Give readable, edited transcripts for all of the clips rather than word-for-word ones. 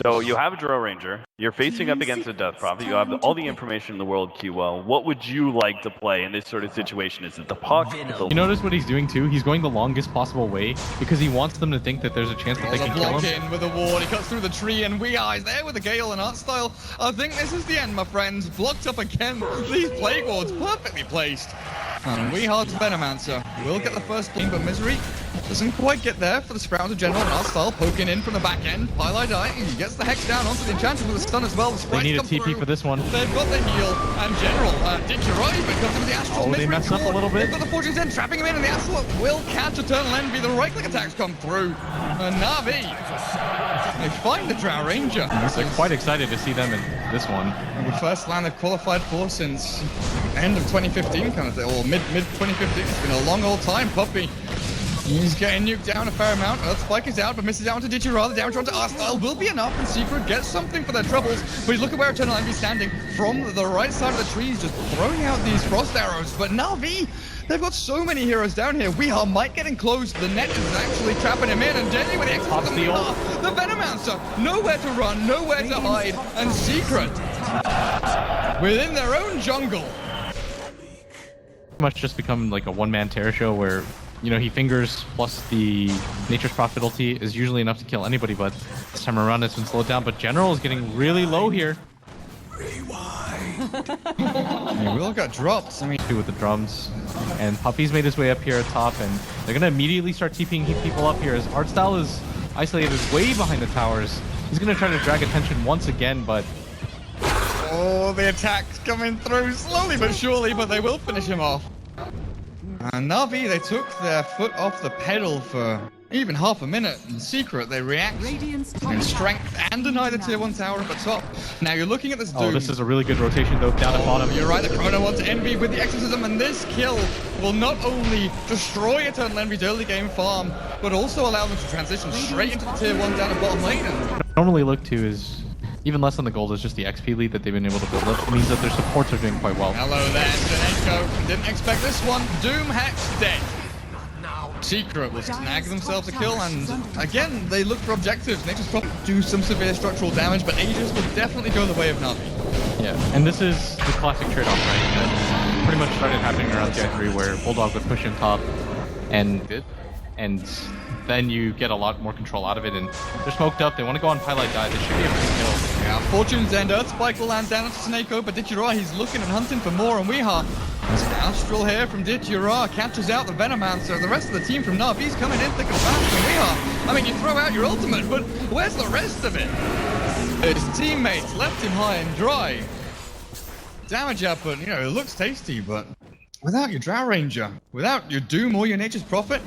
So you have a Drow Ranger, you're facing up against a Death Prophet, you have all the information in the world, QL. What would you like to play in this sort of situation? Is it the puck? You notice what he's doing too? He's going the longest possible way because he wants them to think that there's a chance that they can kill him. In with a ward, he cuts through the tree, and he's there with the Gale and Artstyle. I think this is the end, my friends. Blocked up again. These Plague Wards perfectly placed. And Weehaw's Venomancer will get the first game, but Misery doesn't quite get there for the Sprout of General and Artstyle poking in from the back end. pieliedie, he gets the Hex down onto the Enchantress with a stun as well. The they need a TP for this one. They've got the heal, and General, ditya-ra even comes in with the Astral. Oh, they messed up a little bit. They've got the Fortune's End, trapping him in, and the Astral will catch EternalEnvy. The right-click attacks come through. And Na'Vi, they find the Drow Ranger. They're quite excited to see them in this one. The first land they've qualified for since end of 2015, kind of thing, or mid 2015. It's been a long old time. Puppey, he's getting nuked down a fair amount. Earthspike is out, but misses out onto ditya-ra. The damage onto Artstyle will be enough, and Secret gets something for their troubles. But look at where EternalEnvy's standing from the right side of the trees, just throwing out these frost arrows. But Na'Vi, they've got so many heroes down here. Weehawk might get enclosed. The net is actually trapping him in, and Dendi with the extra the Venomancer, nowhere to run, nowhere to hide, and Secret within their own jungle. Much just become like a one-man terror show where, you know, he fingers plus the Nature's Prophet ulti is usually enough to kill anybody, but this time around it's been slowed down. But General is getting really low here. He will got dropped. I mean, with the drums, and Puppey's made his way up here at top, and they're gonna immediately start TPing people up here as Artstyle is isolated way behind the towers. He's gonna try to drag attention once again, but oh, the attack's coming through slowly but surely, but they will finish him off. And Na'Vi, they took their foot off the pedal for even half a minute. In Secret, they react in strength and deny the tier 1 tower up at top. Now you're looking at this Doom. Oh, this is a really good rotation though, down at bottom. You're right, the Chrono wants Envy with the Exorcism, and this kill will not only destroy EternalEnvy's early game farm, but also allow them to transition straight into the tier 1 down at bottom lane. And normally look to is even less than the gold is just the XP lead that they've been able to build up. It means that their supports are doing quite well. Hello there, SoNNeikO. Didn't expect this one. Doom Hex dead. Secret will snag themselves a kill, and again, they look for objectives. Nature's Prophet do some severe structural damage, but Aegis will definitely go the way of Na'Vi. Yeah, and this is the classic trade-off, right? That pretty much started happening around TI3 where Bulldog would push in top and then you get a lot more control out of it, and they're smoked up. They want to go on pieliedie. They should be able to kill. Yeah, Fortune's End. Earthspike will land down onto SoNNeikO, but ditya-ra, he's looking and hunting for more, and Weehawk. There's an Astral here from ditya-ra, catches out the Venomancer. The rest of the team from Na'Vi's coming in thick and fast, and Weehawk. I mean, you throw out your ultimate, but where's the rest of it? His teammates left him high and dry. Damage output, you know, it looks tasty, but without your Drow Ranger, without your Doom or your Nature's Prophet,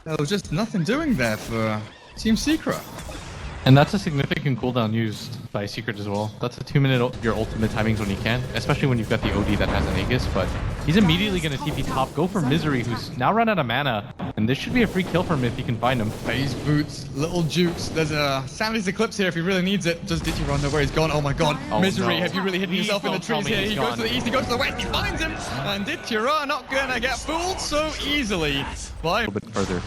there was just nothing doing there for Team Secret. And that's a significant cooldown used by Secret as well. That's a 2-minute your ultimate timings when you can, especially when you've got the OD that has an Aegis, but he's immediately going to TP top, go for Misery, who's now run out of mana, and this should be a free kill for him if he can find him. Phase boots, little jukes. There's a Sanity's Eclipse here if he really needs it. Does ditya-ra know where he's gone? Oh my god. Oh, Misery, no. have you really hidden yourself in the trees here? He goes to the east, he goes to the west, he finds him, and ditya-ra not gonna get fooled so easily by A little bit further.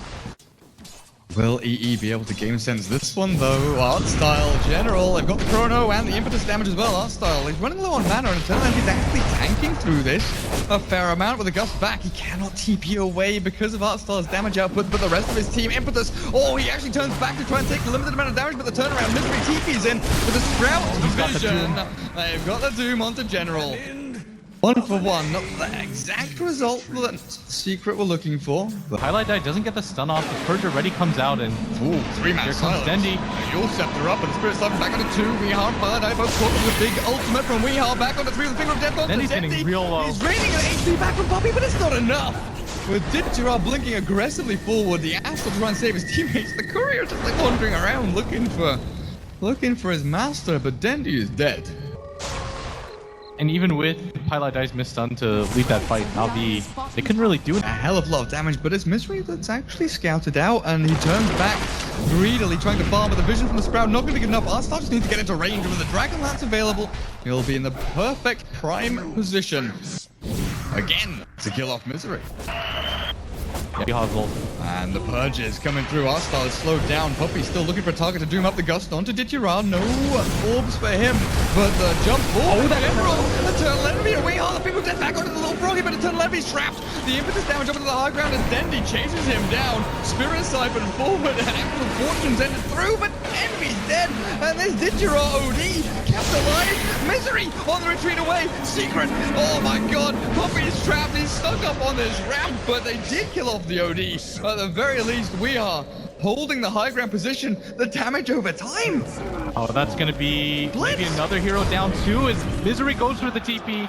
Will EE be able to game sense this one though? Artstyle, General, they've got the Chrono and the Impetus damage as well. Artstyle, he's running low on mana, and EternalEnvy's actually tanking through this a fair amount with a gust back. He cannot TP away because of Artstyle's damage output, but the rest of his team, Impetus, oh, he actually turns back to try and take the limited amount of damage, but the turnaround, Misery TP's in with a Sprout vision. They've got the Doom onto General. 1 for 1, not the exact result that Secret were looking for. But pieliedie doesn't get the stun off, the Purge already comes out, and ooh, 3-man here comes Dendi. You'll scepter up, and the Spirit Slider back onto 2. Weehawk, pieliedie both caught with a big ultimate from Weehawk back onto 3 with the Finger of Death onto Dendi's getting real low. He's raining an HP back from Puppey, but it's not enough. With ditya-ra blinking aggressively forward, the Astral to try and save his teammates, the Courier just like wandering around looking for his master, but Dendi is dead. And even with pieliedie's missed stun to lead that fight, Na'Vi, they couldn't really do it. A hell of a lot of damage, but it's Misery that's actually scouted out, and he turns back greedily, trying to farm, but the vision from the Sprout not going to be good enough. Artstyle just needs to get into range, and with the Dragon Lance available, he'll be in the perfect prime position again to kill off Misery. Yeah, Hosel. And the purges coming through. Arstyle is slowed down. Puppey still looking for a target to doom up the gust onto ditya-ra. No orbs for him. But the jump forward. Oh, that Emerald. EternalEnvy away. Oh, the people dead back onto the little froggy, but EternalEnvy's trapped. The impetus damage up into the high ground as Dendi chases him down. Spirit siphon forward and actual fortunes ended through, but Envy's dead. And there's ditya-ra OD kept alive. Misery on the retreat away. Secret. Oh my god. Puppey's trapped. He's stuck up on this ramp, but they did kill off the OD. At the very least, we are holding the high ground position. The damage over time. Oh, that's going to be maybe another hero down too as Misery goes for the TP.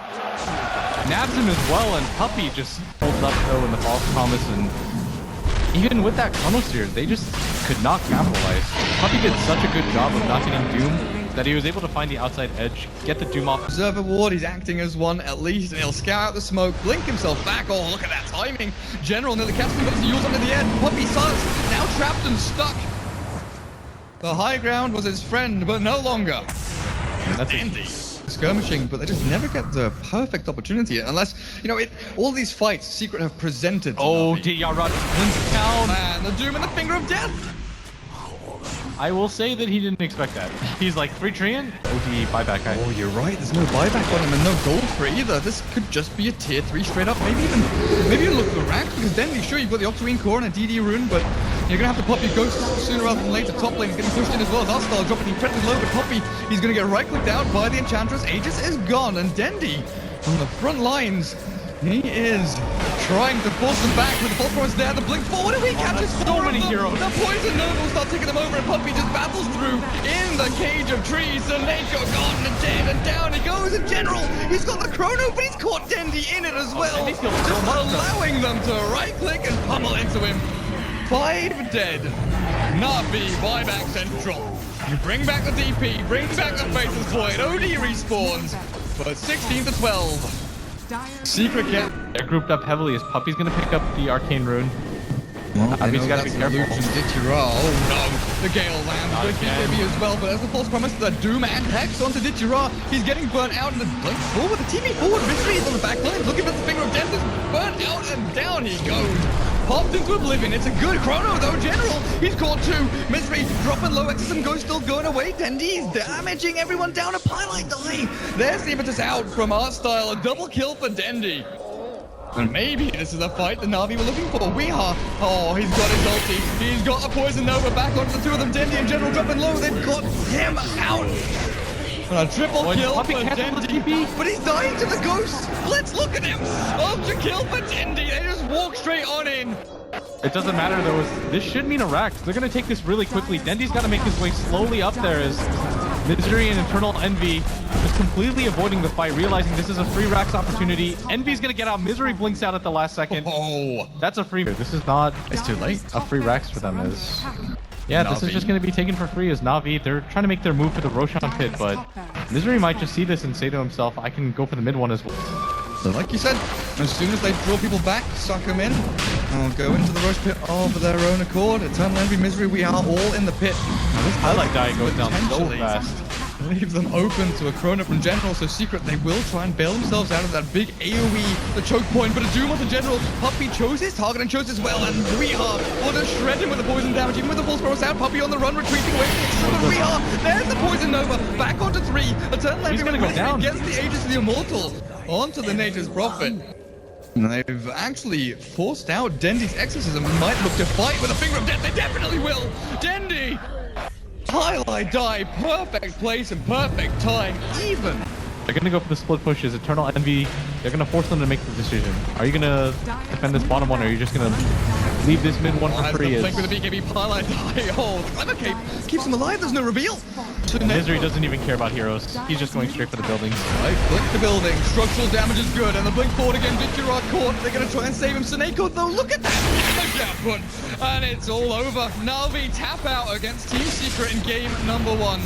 Nabs him as well, and Puppey just holds up though in the false promise, and even with that Chronosphere, they just could not capitalize. Puppey did such a good job of not getting Doom that he was able to find the outside edge, get the Doom off. Observer ward, he's acting as one at least, and he'll scout out the smoke, blink himself back. Oh, look at that timing. General nearly catches him, but it's Yules under the air. Puppey silenced, now trapped and stuck. The high ground was his friend, but no longer. That's Dendi skirmishing, but they just never get the perfect opportunity unless, you know, all these fights Secret have presented. Oh, ditya-ra wins down. And the Doom and the Finger of Death. I will say that he didn't expect that. He's like, 3 trillion? OD buyback guy. Oh, you're right. There's no buyback on him and no gold for it either. This could just be a tier 3 straight up. Maybe you look for rank, because then sure you've got the Octarine core and a DD rune, but you're gonna have to pop your ghost sooner rather than later. Top lane is getting pushed in as well as Arstyle dropping incredibly low, but Puppey, he's gonna get right clicked out by the Enchantress. Aegis is gone, and Dendi on the front lines. He is trying to force them back with the false promise there. The blink forward, and we catches so many heroes. The poison node will start taking them over, and Puppey just battles through in the cage of trees. SoNNeikO gone and dead, and down he goes. In general, he's got the chrono, but he's caught Dendi in it as well, just allowing them to right click and pummel into him. 5 dead. Navi buyback central. You bring back the DP, bring back the Faceless Void. OD respawns, but 16 to 12. Secret get. They're grouped up heavily as Puppey's gonna pick up the Arcane Rune. Well, He's gotta be careful. ditya-ra. Oh no, the Gale lands with BKB as well, but as the false promise, the Doom and Hex onto ditya-ra. He's getting burnt out and the blink forward, the TP forward. Misery is on the back line, looking for the Finger of Death. Is burnt out and down he goes. Popped into oblivion. It's a good chrono though, General. He's caught 2. Misery dropping low. Exorcism Ghost still going away. Dendi's damaging everyone down. A Pieliedie die. There's the impetus out from Arstyle. A double kill for Dendi. And maybe this is a fight the Na'Vi were looking for. We are. Oh, he's got his ulti. He's got a Poison Nova back onto the 2 of them. Dendi and General dropping low. They've got him out. A triple kill for Dendi, but he's dying to the ghost. Let's look at him. Ultra kill for Dendi. They just walk straight on in. It doesn't matter though. This should mean a rack. They're gonna take this really quickly. Dendi's got to make his way slowly up there as Misery and EternalEnvy just completely avoiding the fight, realizing this is a free racks opportunity. Envy's gonna get out. Misery blinks out at the last second. Oh, that's a free. This is not. It's too late. A free racks for them is. Yeah, Na'Vi. This is just going to be taken for free as Na'Vi. They're trying to make their move for the Roshan pit, but Misery might just see this and say to himself, I can go for the mid one as well. So like you said, as soon as they draw people back, suck them in, and go into the Rosh pit of their own accord. EternalEnvy, Misery, we are all in the pit. I like dying goes down so fast. Leave them open to a Chrono from General, so Secret, they will try and bail themselves out of that big AoE, the choke point, but a Doom onto General. Puppey chose his target and chose as well, and Weeha will just shred him with the poison damage, even with the false promise out. Puppey on the run, retreating away from the Weeha. There's the poison Nova, back onto 3. EternalEnvy gonna go down. Gets the Aegis of the Immortal onto the Natus Prophet. And they've actually forced out Dendi's exorcism and might look to fight with a Finger of Death. They definitely will. Dendi! Pieliedie die, perfect place and perfect time, even. They're going to go for the split pushes. EternalEnvy, they're going to force them to make the decision. Are you going to defend this bottom one, or are you just going to leave this mid one for free? Blink with the BKB, Pieliedie. Oh, the Clever Cape keeps him alive. There's no reveal. Misery doesn't even care about heroes. He's just going straight for the buildings. Right, blink the building. Structural damage is good, and the blink forward again. ditya-ra caught. They're going to try and save him. SoNNeikO, though, look at that damage output. And it's all over. Na'Vi tap out against Team Secret in game number 1.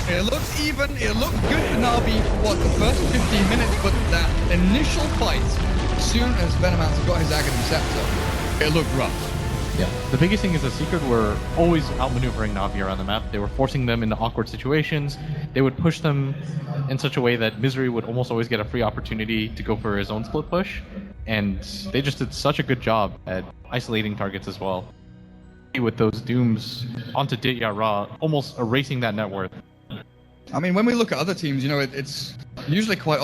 It looks even, it looked good for Na'Vi for the first 15 minutes, but that initial fight, as soon as Venomancer got his Aghanim Scepter, it looked rough. Yeah, the biggest thing is that Secret were always outmaneuvering Na'Vi around the map. They were forcing them into awkward situations. They would push them in such a way that Misery would almost always get a free opportunity to go for his own split push. And they just did such a good job at isolating targets as well. With those dooms onto ditya-ra, almost erasing that net worth. I mean, when we look at other teams, you know, it's usually quite